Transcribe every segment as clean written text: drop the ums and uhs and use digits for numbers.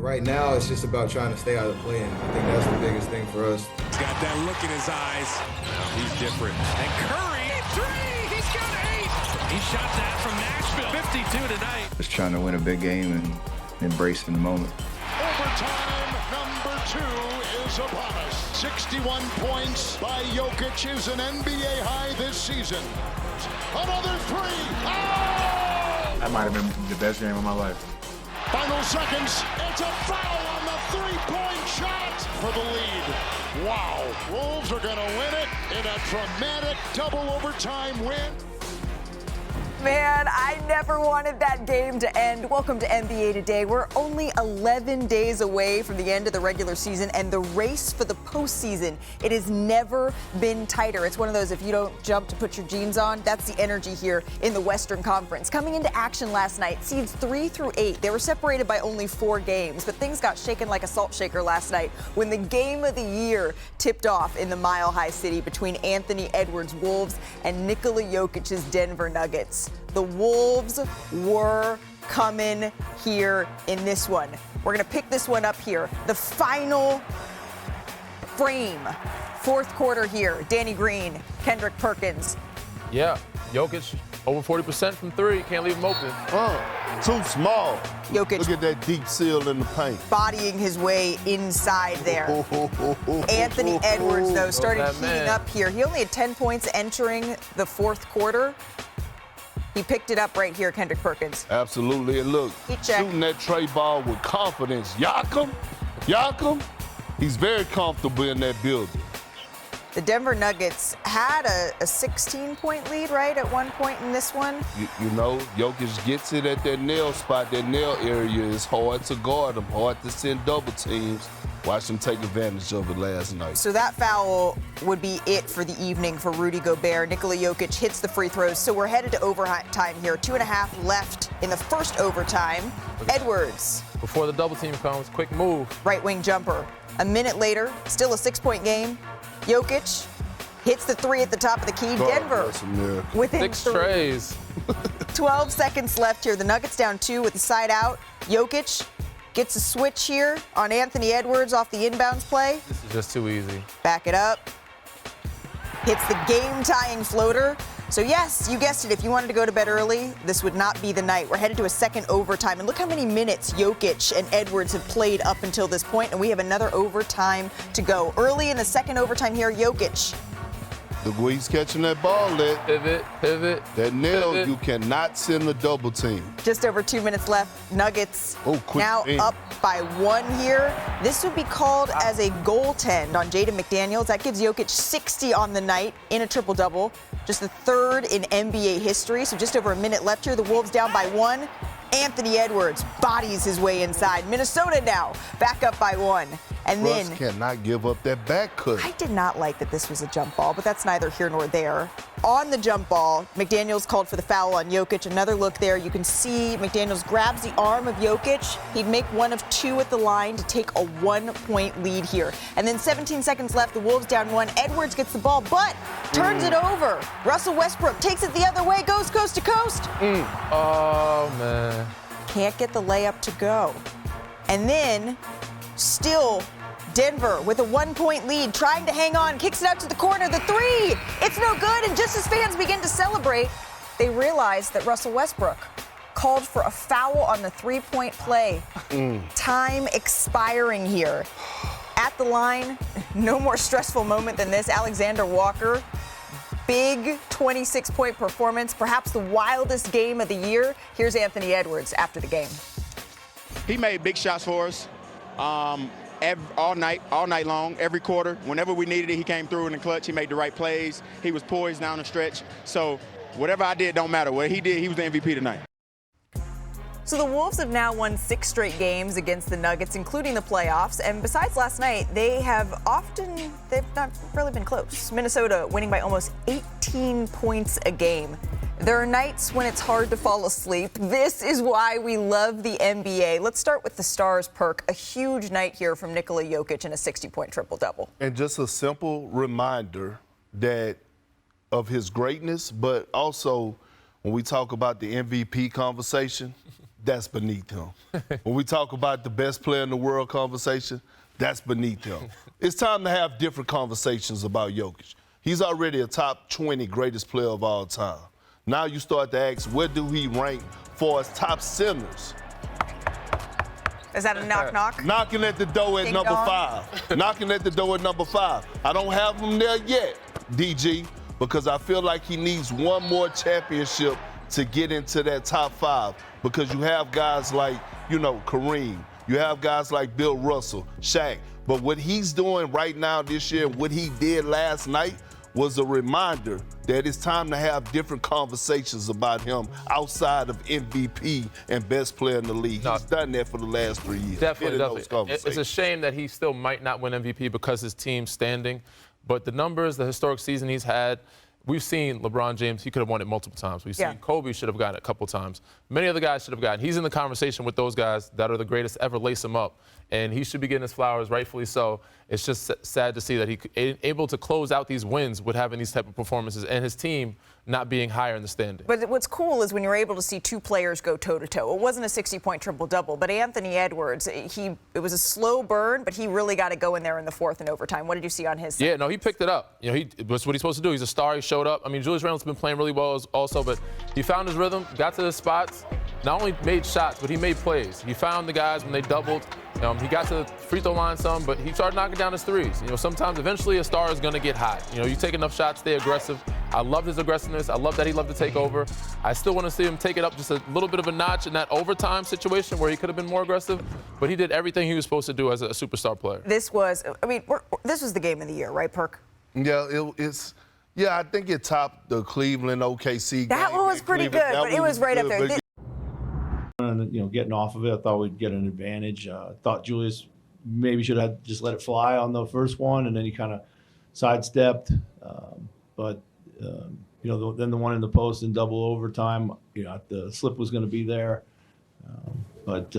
Right now, it's just about trying to stay out of the play-in. I think that's the biggest thing for us. He's got that look in his eyes. He's different. And Curry, 3! He's got 8! He shot that from Nashville. 52 tonight. Just trying to win a big game and embracing the moment. Overtime number 2 is upon us. 61 points by Jokic is an NBA high this season. Another 3! Oh! That might have been the best game of my life. Final seconds. It's a foul on the three-point shot for the lead. Wow. Wolves are going to win it in a dramatic double overtime win. Man, I never wanted that game to end. Welcome to NBA Today. We're only 11 days away from the end of the regular season and the race for the postseason. It has never been tighter. It's one of those, if you don't jump to put your jeans on, that's the energy here in the Western Conference. Coming into action last night, seeds 3 through 8. They were separated by only 4 games, but things got shaken like a salt shaker last night when the game of the year tipped off in the Mile High City between Anthony Edwards' Wolves and Nikola Jokic's Denver Nuggets. The Wolves were coming here in this one. We're going to pick this one up here. The final frame, fourth quarter here. Danny Green, Kendrick, Perkins. Yeah, Jokic over 40% from 3. Can't leave him open. Too small. Jokic. Look at that deep seal in the paint. Bodying his way inside there. Anthony Edwards, though, started heating up here. He only had 10 points entering the fourth quarter. He picked it up right here, Kendrick Perkins. Absolutely. And look, shooting that tray ball with confidence. Yakam, he's very comfortable in that building. The Denver Nuggets had a 16-point lead, right, at one point in this one? You know, Jokic gets it at that nail spot. That nail area is hard to guard him, hard to send double teams. Watch him take advantage of it last night. So that foul would be it for the evening for Rudy Gobert. Nikola Jokic hits the free throws. So we're headed to overtime here. 2.5 left in the first overtime. Edwards. Before the double team comes, quick move. Right wing jumper. A minute later, still a 6-point game. Jokic hits the 3 at the top of the key. Denver within 6 trays. 12 seconds left here. The Nuggets down 2 with the side out. Jokic gets a switch here on Anthony Edwards off the inbounds play. This is just too easy. Back it up. Hits the game-tying floater. So yes, you guessed it, if you wanted to go to bed early, this would not be the night. We're headed to a second overtime, and look how many minutes Jokic and Edwards have played up until this point, and we have another overtime to go. Early in the second overtime here, Jokic. Look where he's catching that ball at. Pivot. That nail, you cannot send the double team. Just over 2 minutes left. Nuggets now game. up by 1 here. This would be called as a goaltend on Jaden McDaniels. That gives Jokic 60 on the night in a triple-double. Just the 3rd in NBA history. So just over a minute left here. The Wolves down by 1. Anthony Edwards bodies his way inside. Minnesota now back up by 1. And Russ then cannot give up that back cut. I did not like that this was a jump ball, but that's neither here nor there. On the jump ball, McDaniels called for the foul on Jokic. Another look there. You can see McDaniels grabs the arm of Jokic. He'd make 1 of 2 at the line to take a 1-point lead here. And then 17 seconds left. The Wolves down 1. Edwards gets the ball, but turns it over. Russell Westbrook takes it the other way, goes coast to coast. Oh, man. Can't get the layup to go. And then still Denver with a 1-point lead, trying to hang on, kicks it out to the corner, the 3. It's no good, and just as fans begin to celebrate, they realize that Russell Westbrook called for a foul on the 3-point play. Time expiring here. At the line, no more stressful moment than this. Alexander-Walker, big 26-point performance, perhaps the wildest game of the year. Here's Anthony Edwards after the game. He made big shots for us. All night long, every quarter. Whenever we needed it, he came through in the clutch. He made the right plays. He was poised down the stretch. So whatever I did don't matter. What he did, he was the MVP tonight. So the Wolves have now won 6 straight games against the Nuggets, including the playoffs. And besides last night, they've not really been close. Minnesota winning by almost 18 points a game. There are nights when it's hard to fall asleep. This is why we love the NBA. Let's start with the Stars, Perk. A huge night here from Nikola Jokic in a 60-point triple-double. And just a simple reminder that of his greatness, but also when we talk about the MVP conversation, that's beneath him. When we talk about the best player in the world conversation, that's beneath him. It's time to have different conversations about Jokic. He's already a top 20 greatest player of all time. Now you start to ask, where do he rank for his top centers? Is that a knock-knock? Knocking at the door at number 5. Knocking at the door at number 5. I don't have him there yet, DG, because I feel like he needs one more championship to get into that top 5, because you have guys like, Kareem. You have guys like Bill Russell, Shaq. But what he's doing right now this year, what he did last night, was a reminder that it's time to have different conversations about him outside of MVP and best player in the league. He's done that for the last 3 years. Definitely. It's a shame that he still might not win MVP because his team's standing. But the numbers, the historic season he's had, we've seen LeBron James, he could have won it multiple times. We've seen Kobe should have gotten it a couple times. Many other guys should have gotten it. He's in the conversation with those guys that are the greatest ever, lace him up. And he should be getting his flowers, rightfully so. It's just sad to see that he's able to close out these wins with having these type of performances and his team not being higher in the standing. But what's cool is when you're able to see two players go toe-to-toe. It wasn't a 60-point triple-double, but Anthony Edwards, it was a slow burn, but he really got to go in there in the fourth and overtime. What did you see on his side? Yeah, no, he picked it up. That's what he's supposed to do. He's a star. He showed up. I mean, Julius Randle's been playing really well also, but he found his rhythm, got to the spots, not only made shots, but he made plays. He found the guys when they doubled. He got to the free throw line some, but he started knocking down his threes. Sometimes eventually a star is going to get hot. You take enough shots, stay aggressive. I love his aggressiveness. I love that he loved to take over. I still want to see him take it up just a little bit of a notch in that overtime situation where he could have been more aggressive, but he did everything he was supposed to do as a superstar player. This was the game of the year, right, Perk? Yeah, I think it topped the Cleveland OKC game. That one was pretty good, but it was right up there. Getting off of it, I thought we'd get an advantage. Thought Julius maybe should have just let it fly on the first one, and then he kind of sidestepped. Then the one in the post in double overtime, the slip was going to be there. Ant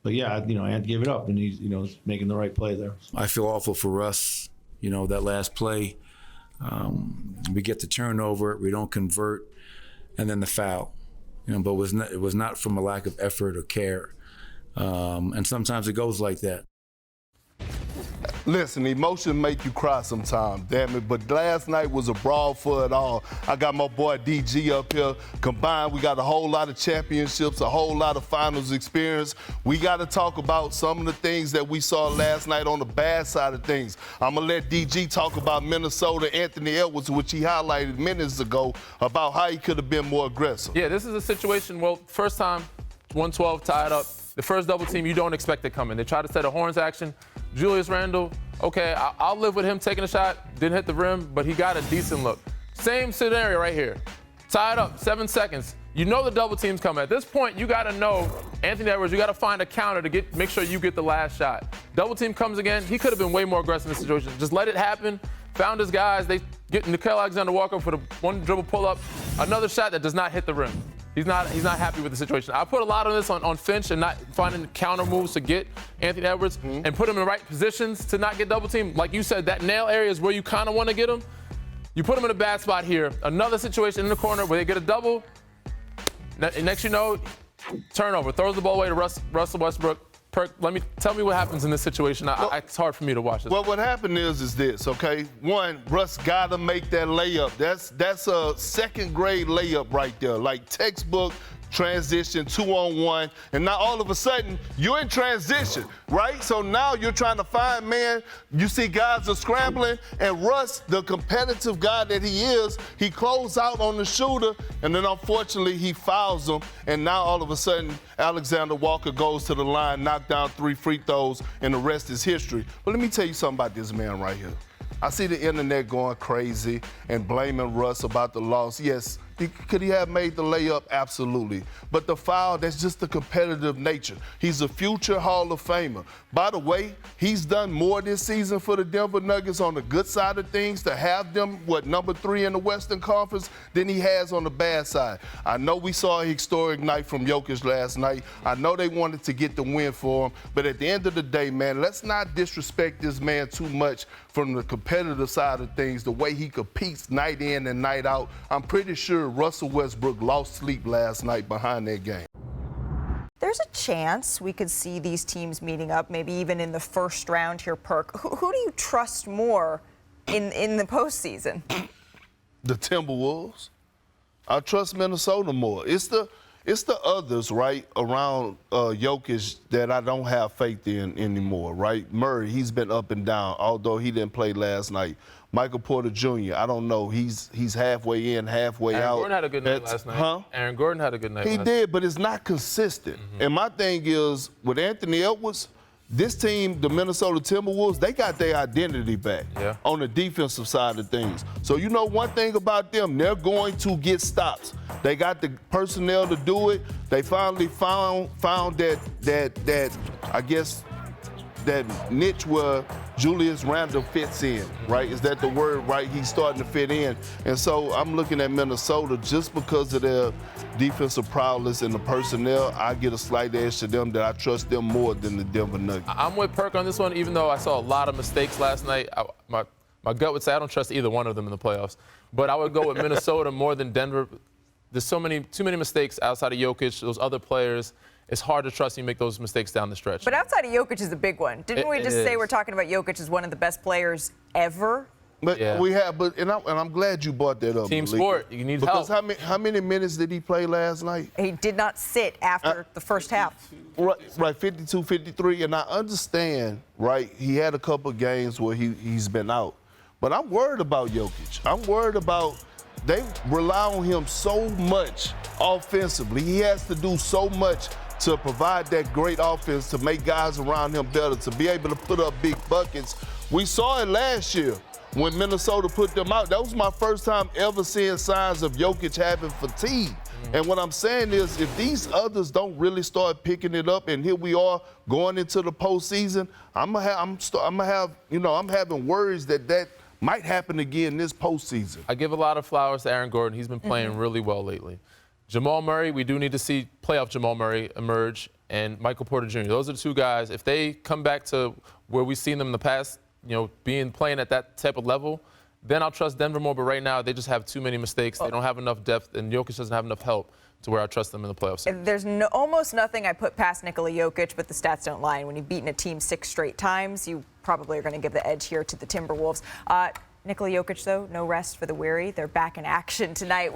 gave it up, and he's making the right play there. I feel awful for Russ. That last play, we get the turnover, we don't convert, and then the foul. But it was not from a lack of effort or care. And sometimes it goes like that. Listen, emotion make you cry sometimes, damn it. But last night was a brawl for it all. I got my boy DG up here. Combined, we got a whole lot of championships, a whole lot of finals experience. We got to talk about some of the things that we saw last night on the bad side of things. I'm going to let DG talk about Minnesota, Anthony Edwards, which he highlighted minutes ago, about how he could have been more aggressive. Yeah, this is a situation, first time, 112 tied up. The first double team, you don't expect it coming. They try to set a horns action. Julius Randle, okay, I'll live with him taking a shot. Didn't hit the rim, but he got a decent look. Same scenario right here. Tied up, 7 seconds. You know the double team's coming. At this point, you got to know, Anthony Edwards, you got to find a counter to make sure you get the last shot. Double team comes again. He could have been way more aggressive in this situation. Just let it happen. Found his guys. They get Nickeil Alexander-Walker for the one dribble pull-up. Another shot that does not hit the rim. He's not happy with the situation. I put a lot of this on Finch and not finding counter moves to get Anthony Edwards and put him in the right positions to not get double teamed. Like you said, that nail area is where you kind of want to get him. You put him in a bad spot here. Another situation in the corner where they get a double. Next you know, turnover. Throws the ball away to Russell Westbrook. Perk, tell me what happens in this situation. It's hard for me to watch this. Well, what happened is this, okay? One, Russ got to make that layup. That's a second grade layup right there, like textbook transition, 2-on-1, and now all of a sudden you're in transition, right? So now you're trying to find man. You see guys are scrambling, and Russ, the competitive guy that he is, he closed out on the shooter, and then unfortunately he fouls him, and now all of a sudden Alexander-Walker goes to the line, knocked down 3 free throws, and the rest is history. But let me tell you something about this man right here. I see the internet going crazy and blaming Russ about the loss. Yes, could he have made the layup? Absolutely. But the foul, that's just the competitive nature. He's a future Hall of Famer. By the way, he's done more this season for the Denver Nuggets on the good side of things to have them, number 3 in the Western Conference than he has on the bad side. I know we saw a historic night from Jokic last night. I know they wanted to get the win for him. But at the end of the day, man, let's not disrespect this man too much from the competitive side of things, the way he competes night in and night out. I'm pretty sure Russell Westbrook lost sleep last night behind that game. there's a chance we could see these teams meeting up, maybe even in the first round here, Perk. Who do you trust more in the postseason? The Timberwolves. I trust Minnesota more. It's the others, right, around Jokic that I don't have faith in anymore, right? Murray, he's been up and down, although he didn't play last night. Michael Porter Jr., I don't know. He's halfway in, halfway out. Aaron Gordon had a good night last night. Huh? Aaron Gordon had a good night He last did, but it's not consistent. And my thing is, with Anthony Edwards, this team, the Minnesota Timberwolves, they got their identity back on the defensive side of things. So you know one thing about them, they're going to get stops. They got the personnel to do it. They finally found that I guess that niche where Julius Randle fits in, right? Is that the word, right? He's starting to fit in. And so I'm looking at Minnesota just because of their defensive prowess and the personnel. I get a slight edge to them that I trust them more than the Denver Nuggets. I'm with Perk on this one, even though I saw a lot of mistakes last night. My gut would say I don't trust either one of them in the playoffs. But I would go with Minnesota more than Denver. There's too many mistakes outside of Jokic, those other players. It's hard to trust you make those mistakes down the stretch. But outside of Jokic is a big one. Didn't we just say we're talking about Jokic as one of the best players ever? But we have, and I'm glad you brought that up. Team Malika. sport, you need help. Because how many minutes did he play last night? He did not sit after the first half. Right, 52, 53, and I understand, right, he had a couple of games where he's been out. But I'm worried about Jokic. I'm worried about they rely on him so much offensively. He has to do so much to provide that great offense, to make guys around him better, to be able to put up big buckets. We saw it last year when Minnesota put them out. That was my first time ever seeing signs of Jokic having fatigue. And what I'm saying is, if these others don't really start picking it up, and here we are going into the postseason, I'm having worries that might happen again this postseason. I give a lot of flowers to Aaron Gordon. He's been playing really well lately. Jamal Murray, we do need to see playoff Jamal Murray emerge, and Michael Porter Jr. Those are the two guys. If they come back to where we've seen them in the past, playing at that type of level, then I'll trust Denver more. But right now, they just have too many mistakes. They don't have enough depth, and Jokic doesn't have enough help to where I trust them in the playoffs. There's almost nothing I put past Nikola Jokic, but the stats don't lie. When you've beaten a team 6 straight times, you probably are going to give the edge here to the Timberwolves. Nikola Jokic, though, no rest for the weary. They're back in action tonight.